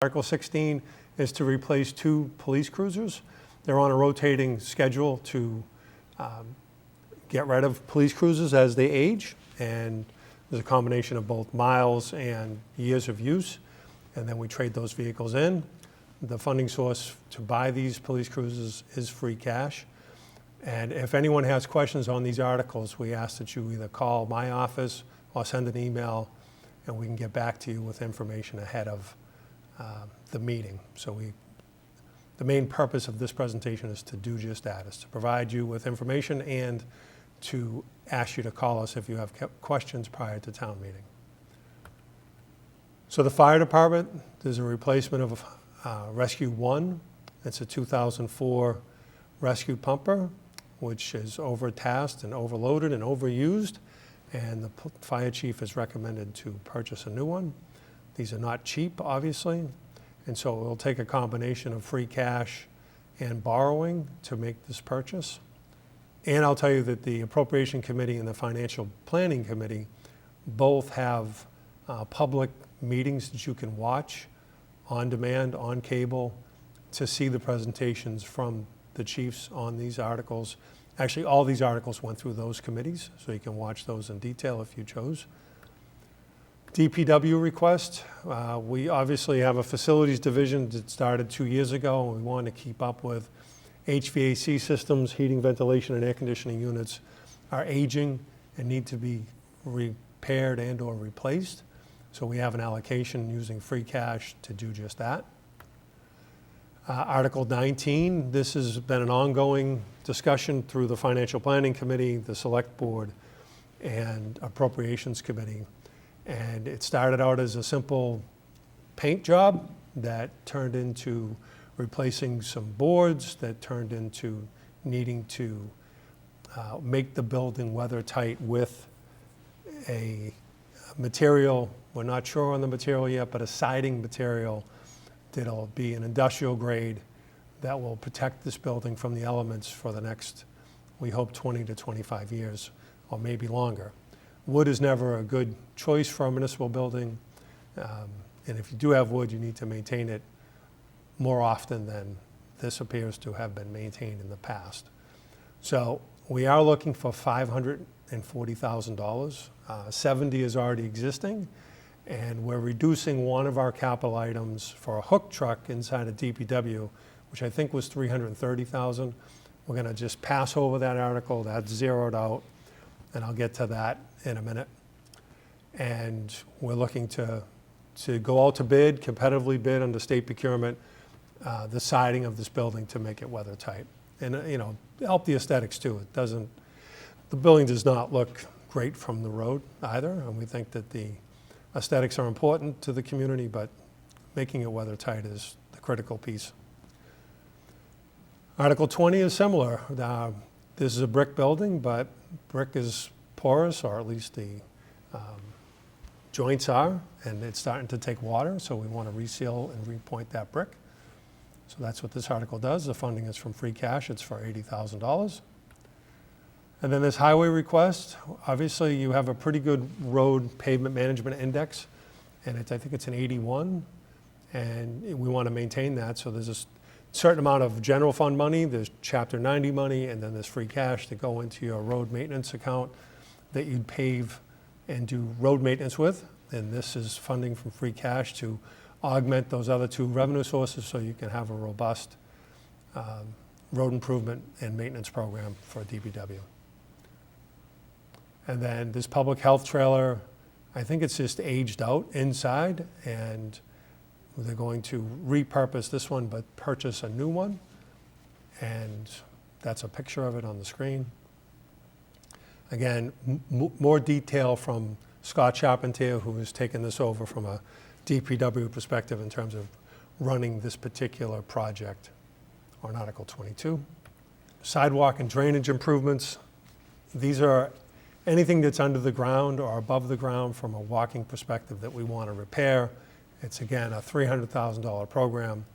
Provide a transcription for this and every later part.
Article 16 is to replace 2 police cruisers. They're on a rotating schedule to get rid of police cruisers as they age, and there's a combination of both miles and years of use, and then we trade those vehicles in. The funding source to buy these police cruisers is free cash. And if anyone has questions on these articles, we ask that you either call my office or send an email, and we can get back to you with information ahead of the meeting. So the main purpose of this presentation is to do just that, is to provide you with information and to ask you to call us if you have questions prior to town meeting. So the fire department, there's a replacement of Rescue 1. It's a 2004 rescue pumper, which is overtasked and overloaded and overused, and the fire chief has recommended to purchase a new one. These are not cheap, obviously, and so it will take a combination of free cash and borrowing to make this purchase. And I'll tell you that the Appropriation Committee and the Financial Planning Committee both have public meetings that you can watch on demand, on cable, to see the presentations from the chiefs on these articles. Actually, all these articles went through those committees, so you can watch those in detail if you chose. DPW request, we obviously have a facilities division that started 2 years ago, and we want to keep up with HVAC systems, heating, ventilation, and air conditioning units are aging and need to be repaired and or replaced. So we have an allocation using free cash to do just that. Article 19, this has been an ongoing discussion through the Financial Planning Committee, the Select Board, and Appropriations Committee. And it started out as a simple paint job that turned into replacing some boards, that turned into needing to make the building weather tight with a material, we're not sure on the material yet, but a siding material that'll be an industrial grade that will protect this building from the elements for the next, we hope, 20 to 25 years, or maybe longer. Wood is never a good choice for a municipal building, and if you do have wood, you need to maintain it more often than this appears to have been maintained in the past. So we are looking for $540,000. 70 is already existing, and we're reducing one of our capital items for a hook truck inside a DPW, which I think was $330,000. We're going to just pass over that article. That's zeroed out, and I'll get to that in a minute. And we're looking to go out to bid, competitively bid under state procurement, the siding of this building to make it weather tight. And help the aesthetics too. The building does not look great from the road either, and we think that the aesthetics are important to the community, but making it weather tight is the critical piece. Article 20 is similar. This is a brick building, but brick is porous, or at least the joints are, and it's starting to take water, so we want to reseal and repoint that brick. So that's what this article does. The funding is from free cash. It's for $80,000. And then this highway request, obviously you have a pretty good road pavement management index, and I think it's an 81, and we want to maintain that. So there's a certain amount of general fund money, there's Chapter 90 money, and then there's free cash to go into your road maintenance account that you'd pave and do road maintenance with. And this is funding from free cash to augment those other 2 revenue sources so you can have a robust road improvement and maintenance program for DPW. And then this public health trailer, I think it's just aged out inside, and they're going to repurpose this one but purchase a new one. And that's a picture of it on the screen. Again, more detail from Scott Charpentier, who has taken this over from a DPW perspective in terms of running this particular project on Article 22. Sidewalk and drainage improvements. These are anything that's under the ground or above the ground from a walking perspective that we want to repair. It's, again, a $300,000 program.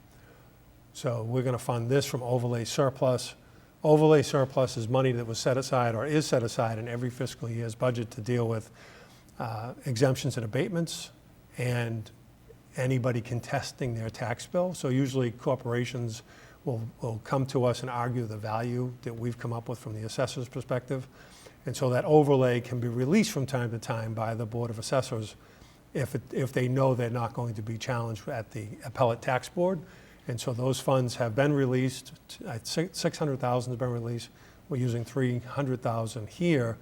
So we're going to fund this from overlay surplus. Overlay surplus is money that was set aside or is set aside in every fiscal year's budget to deal with exemptions and abatements, and anybody contesting their tax bill. So usually corporations will come to us and argue the value that we've come up with from the assessor's perspective. And so that overlay can be released from time to time by the Board of Assessors if they know they're not going to be challenged at the appellate tax board. And so those funds have been released. 600,000 has been released. We're using 300,000 here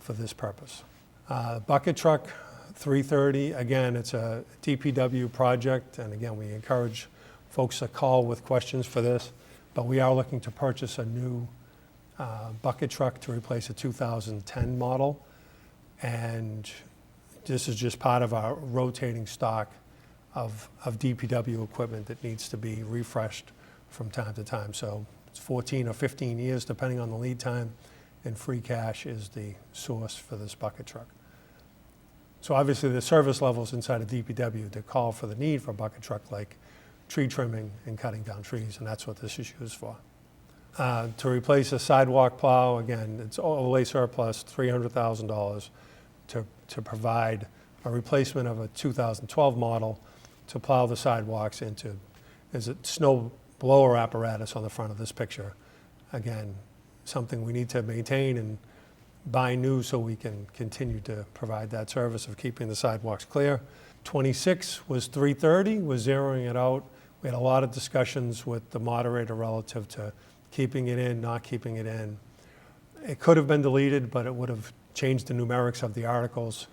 for this purpose. Bucket truck, 330. Again, it's a DPW project, and again, we encourage folks to call with questions for this. But we are looking to purchase a new bucket truck to replace a 2010 model, and this is just part of our rotating stock of DPW equipment that needs to be refreshed from time to time. So it's 14 or 15 years, depending on the lead time, and free cash is the source for this bucket truck. So obviously the service levels inside of DPW that call for the need for a bucket truck, like tree trimming and cutting down trees, and that's what this is used for. To replace a sidewalk plow, again, it's overlay surplus, $300,000 to provide a replacement of a 2012 model to plow the sidewalks into, is a snow blower apparatus on the front of this picture. Again, something we need to maintain and buy new so we can continue to provide that service of keeping the sidewalks clear. 26 was 330, we're zeroing it out. We had a lot of discussions with the moderator relative to keeping it in, not keeping it in. It could have been deleted, but it would have changed the numerics of the articles.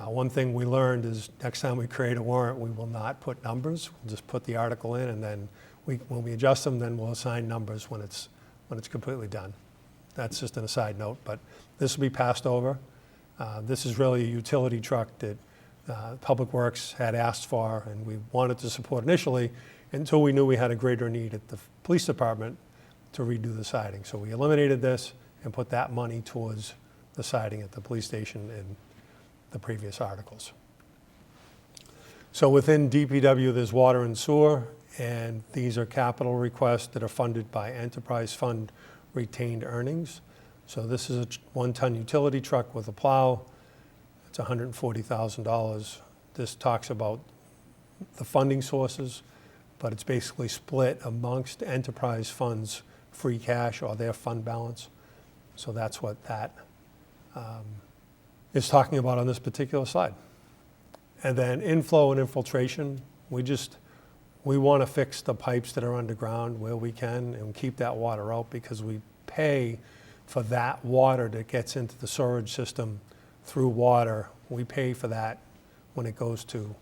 One thing we learned is next time we create a warrant, we will not put numbers. We'll just put the article in, and then when we adjust them, then we'll assign numbers when it's completely done. That's just an aside note, but this will be passed over. This is really a utility truck that Public Works had asked for, and we wanted to support initially until we knew we had a greater need at the police department to redo the siding. So we eliminated this and put that money towards the siding at the police station in the previous articles. So within DPW, there's water and sewer, and these are capital requests that are funded by enterprise fund retained earnings. So this is a one-ton utility truck with a plow. It's $140,000. This talks about the funding sources, but it's basically split amongst enterprise funds, free cash, or their fund balance. So that's what that is talking about on this particular slide. And then inflow and infiltration, we want to fix the pipes that are underground where we can and keep that water out, because we pay for that water that gets into the storage system through water. We pay for that when it goes to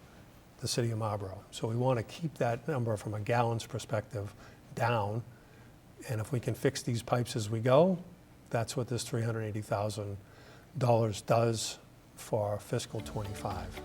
the city of Marlborough. So we want to keep that number from a gallons perspective down. And if we can fix these pipes as we go, that's what this $380,000 does for fiscal '25.